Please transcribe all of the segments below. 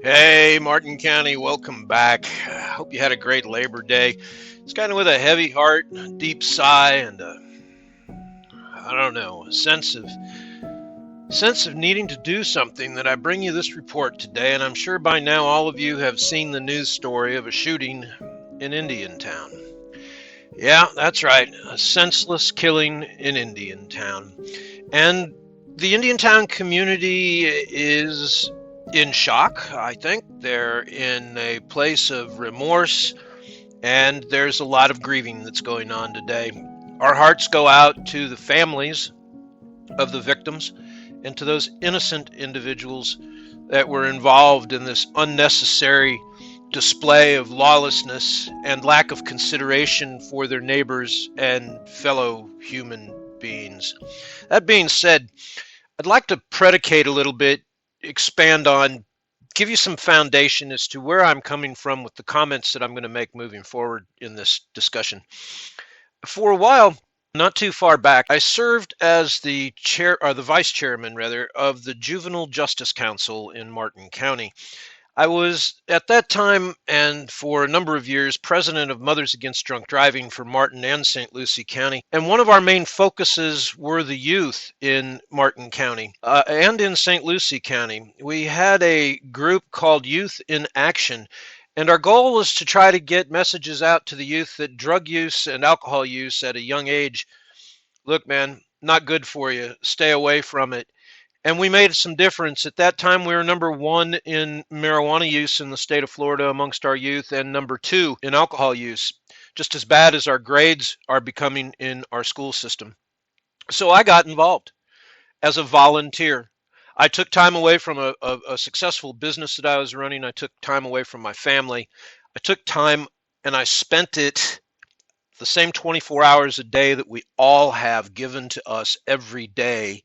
Hey, Martin County, welcome back. Hope you had a great Labor Day. It's kind of with a heavy heart, a deep sigh, and I don't know, a sense of needing to do something that I bring you this report today. And I'm sure by now all of you have seen the news story of a shooting in Indiantown. Yeah, that's right, a senseless killing in Indiantown. And the Indiantown community is in shock, I think. They're in a place of remorse, and there's a lot of grieving that's going on today. Our hearts go out to the families of the victims and to those innocent individuals that were involved in this unnecessary display of lawlessness and lack of consideration for their neighbors and fellow human beings. That being said, I'd like to predicate a little bit, expand on, give you some foundation as to where I'm coming from with the comments that I'm going to make moving forward in this discussion. For a while, not too far back, I served as the chair, or the vice chairman rather, of the Juvenile Justice Council in Martin County. I was at that time and for a number of years president of Mothers Against Drunk Driving for Martin and St. Lucie County. And one of our main focuses were the youth in Martin County and in St. Lucie County. We had a group called Youth in Action. And our goal was to try to get messages out to the youth that drug use and alcohol use at a young age, look, man, not good for you. Stay away from it. And we made some difference. At that time, we were number one in marijuana use in the state of Florida amongst our youth, and number two in alcohol use, just as bad as our grades are becoming in our school system. So I got involved as a volunteer. I took time away from a successful business that I was running. I took time away from my family. I took time and I spent it the same 24 hours a day that we all have given to us every day.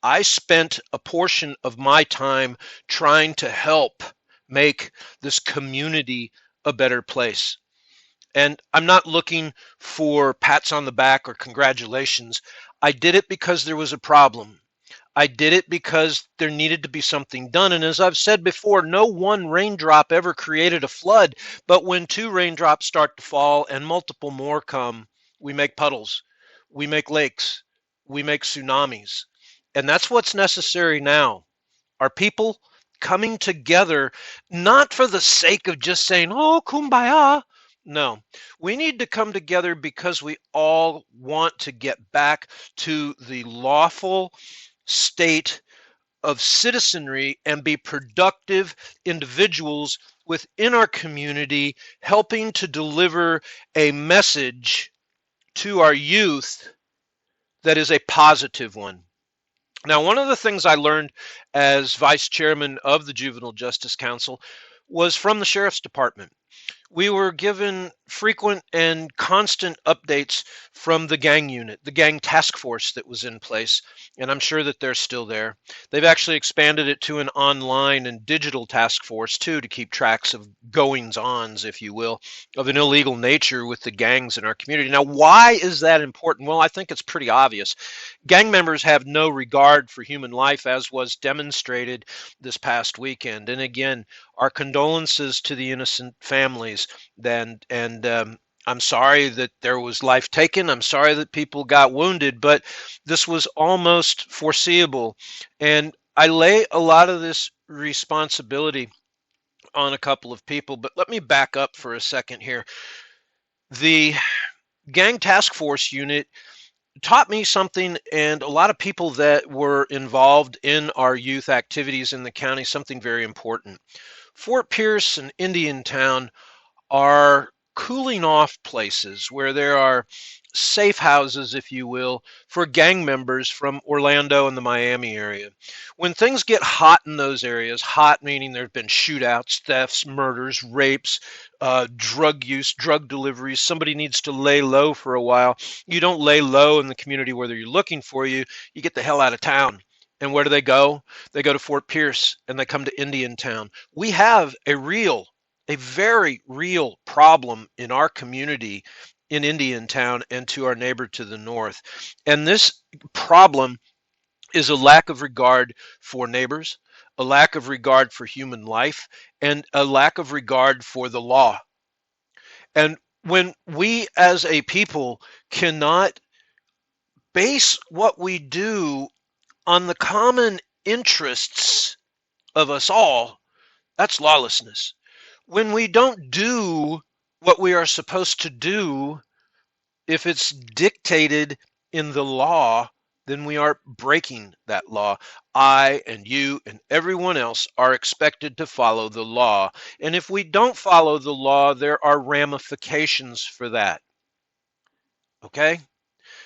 I spent a portion of my time trying to help make this community a better place. And I'm not looking for pats on the back or congratulations. I did it because there was a problem. I did it because there needed to be something done. And as I've said before, no one raindrop ever created a flood. But when two raindrops start to fall and multiple more come, we make puddles, we make lakes, we make tsunamis. And that's what's necessary now. Are people coming together, not for the sake of just saying, oh, kumbaya. No, we need to come together because we all want to get back to the lawful state of citizenry and be productive individuals within our community, helping to deliver a message to our youth that is a positive one. Now, one of the things I learned as vice chairman of the Juvenile Justice Council was from the Sheriff's Department. We were given frequent and constant updates from the gang unit, the gang task force that was in place, and I'm sure that they're still there. They've actually expanded it to an online and digital task force too, to keep tracks of goings-ons, if you will, of an illegal nature with the gangs in our community. Now, why is that important? Well, I think it's pretty obvious. Gang members have no regard for human life, as was demonstrated this past weekend. And again, our condolences to the innocent families. And I'm sorry that there was life taken. I'm sorry that people got wounded, but this was almost foreseeable. And I lay a lot of this responsibility on a couple of people, but let me back up for a second here. The gang task force unit taught me something, and a lot of people that were involved in our youth activities in the county, something very important. Fort Pierce and Indiantown are cooling off places where there are safe houses, if you will, for gang members from Orlando and the Miami area. When things get hot in those areas, hot meaning there have been shootouts, thefts, murders, rapes, drug use, drug deliveries, somebody needs to lay low for a while. You don't lay low in the community where they're looking for you. You get the hell out of town. And where do they go? They go to Fort Pierce and they come to Indiantown. We have a very real problem in our community in Indiantown and to our neighbor to the north. And this problem is a lack of regard for neighbors, a lack of regard for human life, and a lack of regard for the law. And when we as a people cannot base what we do on the common interests of us all, that's lawlessness. When we don't do what we are supposed to do, if it's dictated in the law, then we are breaking that law. I and you and everyone else are expected to follow the law. And if we don't follow the law, there are ramifications for that. Okay?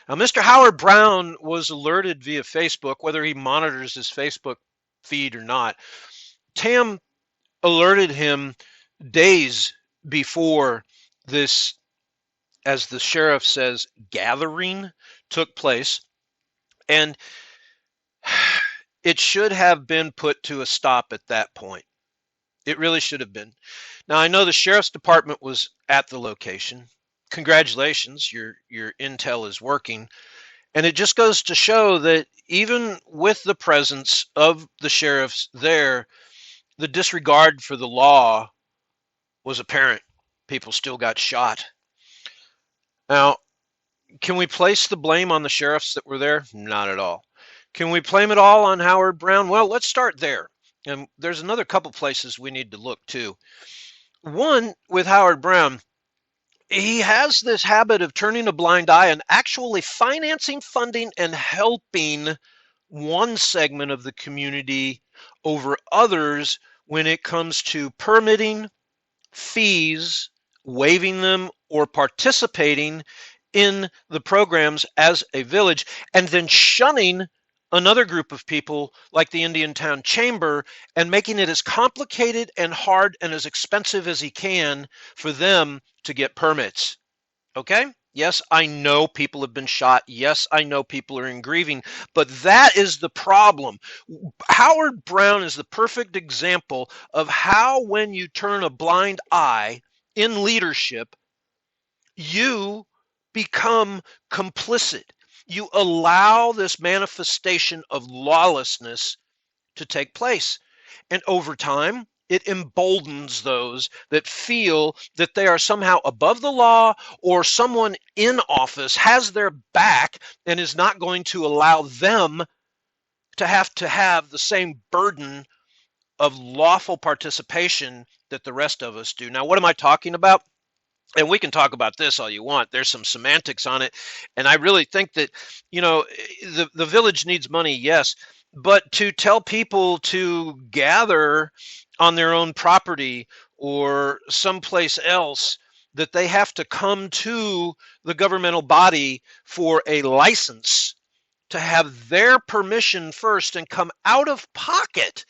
Now, Mr. Howard Brown was alerted via Facebook, whether he monitors his Facebook feed or not. Tam alerted him days before this, as the sheriff says, gathering took place. And it should have been put to a stop at that point. It really should have been. Now, I know the sheriff's department was at the location. Congratulations, your intel is working. And it just goes to show that even with the presence of the sheriffs there, the disregard for the law was apparent. People still got shot. Now, can we place the blame on the sheriffs that were there? Not at all. Can we blame it all on Howard Brown? Well, let's start there. And there's another couple places we need to look too. One, with Howard Brown, he has this habit of turning a blind eye and actually financing, funding, and helping one segment of the community over others when it comes to permitting, fees, waiving them, or participating in the programs as a village, and then shunning another group of people like the Indiantown Chamber and making it as complicated and hard and as expensive as he can for them to get permits. Okay? Yes, I know people have been shot. Yes, I know people are in grieving, but that is the problem. Howard Brown is the perfect example of how, when you turn a blind eye in leadership, you become complicit. You allow this manifestation of lawlessness to take place. And over time, it emboldens those that feel that they are somehow above the law, or someone in office has their back and is not going to allow them to have the same burden of lawful participation that the rest of us do. Now, what am I talking about? And we can talk about this all you want. There's some semantics on it. And I really think that, the village needs money, yes. But to tell people to gather on their own property or someplace else, that they have to come to the governmental body for a license, to have their permission first and come out of pocket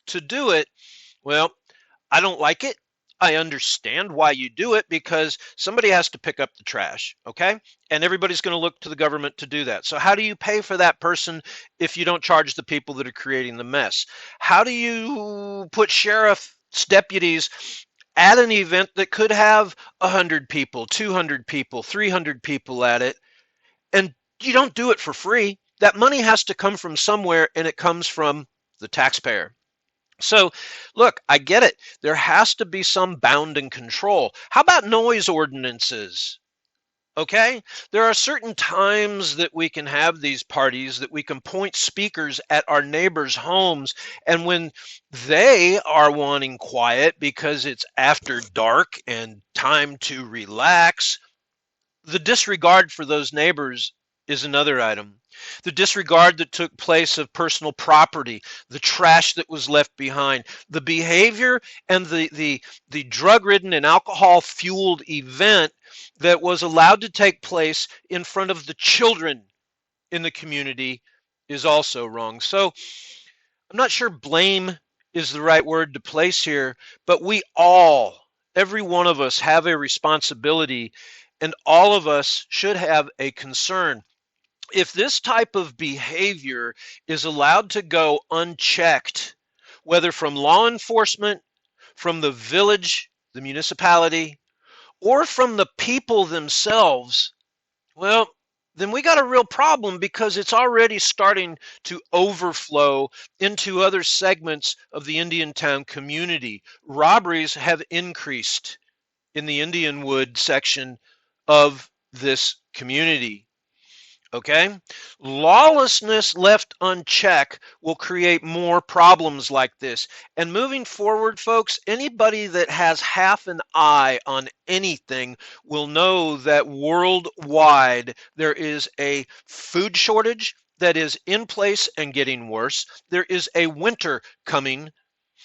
to do it, well, I don't like it. I understand why you do it, because somebody has to pick up the trash, okay? And everybody's going to look to the government to do that. So how do you pay for that person if you don't charge the people that are creating the mess? How do you put sheriff's deputies at an event that could have 100 people, 200 people, 300 people at it, and you don't do it for free? That money has to come from somewhere, and it comes from the taxpayer. So, look, I get it. There has to be some bound and control. How about noise ordinances? Okay? There are certain times that we can have these parties, that we can point speakers at our neighbors' homes, and when they are wanting quiet because it's after dark and time to relax, the disregard for those neighbors is another item. The disregard that took place of personal property, the trash that was left behind, the behavior and the drug-ridden and alcohol-fueled event that was allowed to take place in front of the children in the community is also wrong. So I'm not sure blame is the right word to place here, but we all, every one of us, have a responsibility, and all of us should have a concern. If this type of behavior is allowed to go unchecked, whether from law enforcement, from the village, the municipality, or from the people themselves, well, then we got a real problem, because it's already starting to overflow into other segments of the Indian town community. Robberies have increased in the Indianwood section of this community. Okay? Lawlessness left unchecked will create more problems like this. And moving forward, folks, anybody that has half an eye on anything will know that worldwide there is a food shortage that is in place and getting worse. There is a winter coming.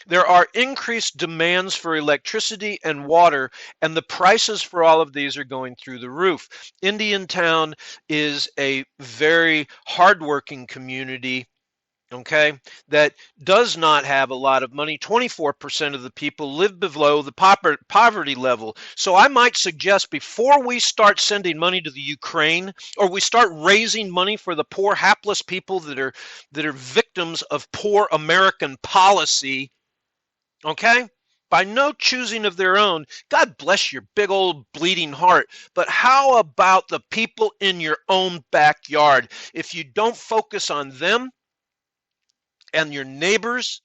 There are increased demands for electricity and water, and the prices for all of these are going through the roof. Indiantown is a very hardworking community, okay, that does not have a lot of money. 24% of the people live below the poverty level. So I might suggest, before we start sending money to the Ukraine, or we start raising money for the poor, hapless people that are victims of poor American policy, okay, by no choosing of their own, God bless your big old bleeding heart, but how about the people in your own backyard? If you don't focus on them and your neighbors,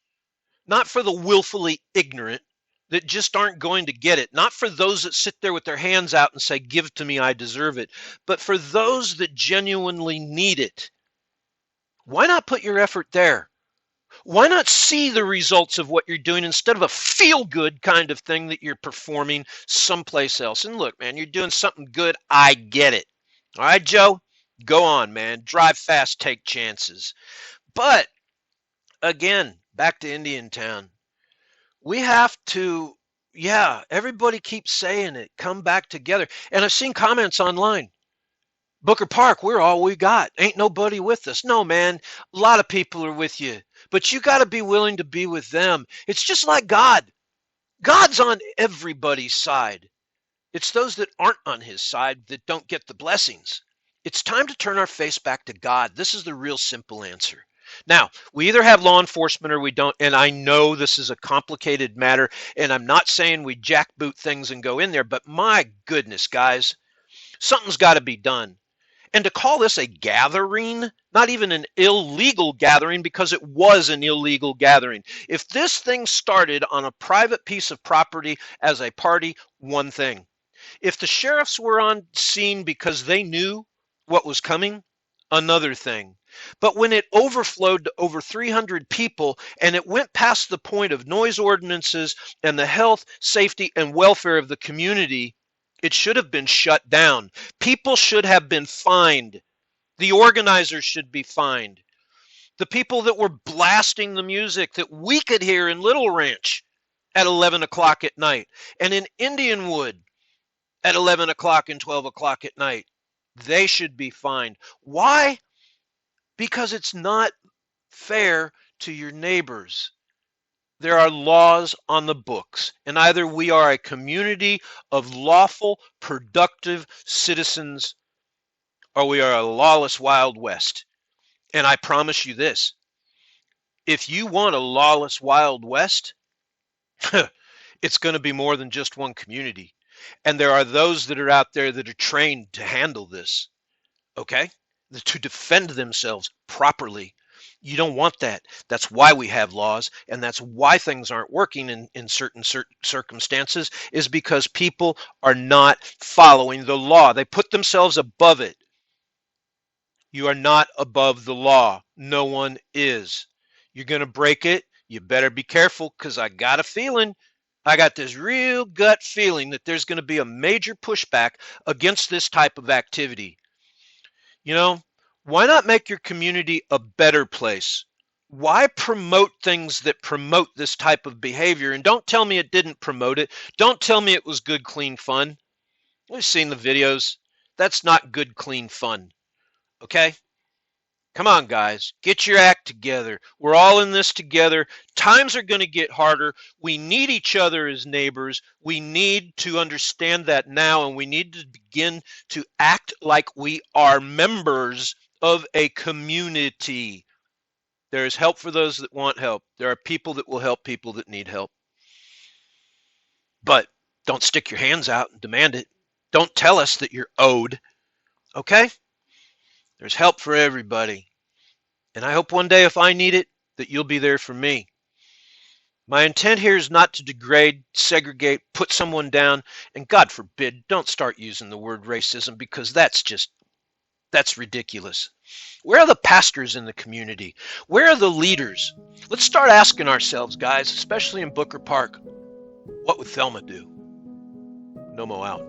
not for the willfully ignorant that just aren't going to get it, not for those that sit there with their hands out and say, give it to me, I deserve it, but for those that genuinely need it, why not put your effort there? Why not see the results of what you're doing instead of a feel-good kind of thing that you're performing someplace else? And look, man, you're doing something good. I get it. All right, Joe, go on, man. Drive fast, take chances. But again, back to Indiantown. We have to, yeah, everybody keeps saying it, come back together. And I've seen comments online. Booker Park, we're all we got. Ain't nobody with us. No, man, a lot of people are with you, but you got to be willing to be with them. It's just like God. God's on everybody's side. It's those that aren't on his side that don't get the blessings. It's time to turn our face back to God. This is the real simple answer. Now, we either have law enforcement or we don't, and I know this is a complicated matter, and I'm not saying we jackboot things and go in there, but my goodness, guys, something's got to be done. And to call this a gathering, not even an illegal gathering, because it was an illegal gathering. If this thing started on a private piece of property as a party, one thing. If the sheriffs were on scene because they knew what was coming, another thing. But when it overflowed to over 300 people and it went past the point of noise ordinances and the health, safety, and welfare of the community, it should have been shut down. People should have been fined. The organizers should be fined. The people that were blasting the music that we could hear in Little Ranch at 11 o'clock at night and in Indianwood at 11 o'clock and 12 o'clock at night, they should be fined. Why? Because it's not fair to your neighbors. There are laws on the books, and either we are a community of lawful, productive citizens, or we are a lawless Wild West. And I promise you this, if you want a lawless Wild West, it's going to be more than just one community. And there are those that are out there that are trained to handle this, okay? To defend themselves properly. You don't want that. That's why we have laws, and that's why things aren't working in certain circumstances, is because people are not following the law. They put themselves above it. You are not above the law. No one is. You're going to break it. You better be careful, because I got a feeling, I got this real gut feeling that there's going to be a major pushback against this type of activity. You know, why not make your community a better place? Why promote things that promote this type of behavior? And don't tell me it didn't promote it. Don't tell me it was good, clean fun. We've seen the videos. That's not good, clean fun. Okay? Come on, guys. Get your act together. We're all in this together. Times are going to get harder. We need each other as neighbors. We need to understand that now, and we need to begin to act like we are members of a community. There is help for those that want help. There are people that will help people that need help. But don't stick your hands out and demand it. Don't tell us that you're owed. Okay? There's help for everybody. And I hope one day if I need it, that you'll be there for me. My intent here is not to degrade, segregate, put someone down, and God forbid, don't start using the word racism because that's ridiculous. Where are the pastors in the community? Where are the leaders? Let's start asking ourselves, guys, especially in Booker Park, what would Thelma do? Nomo out.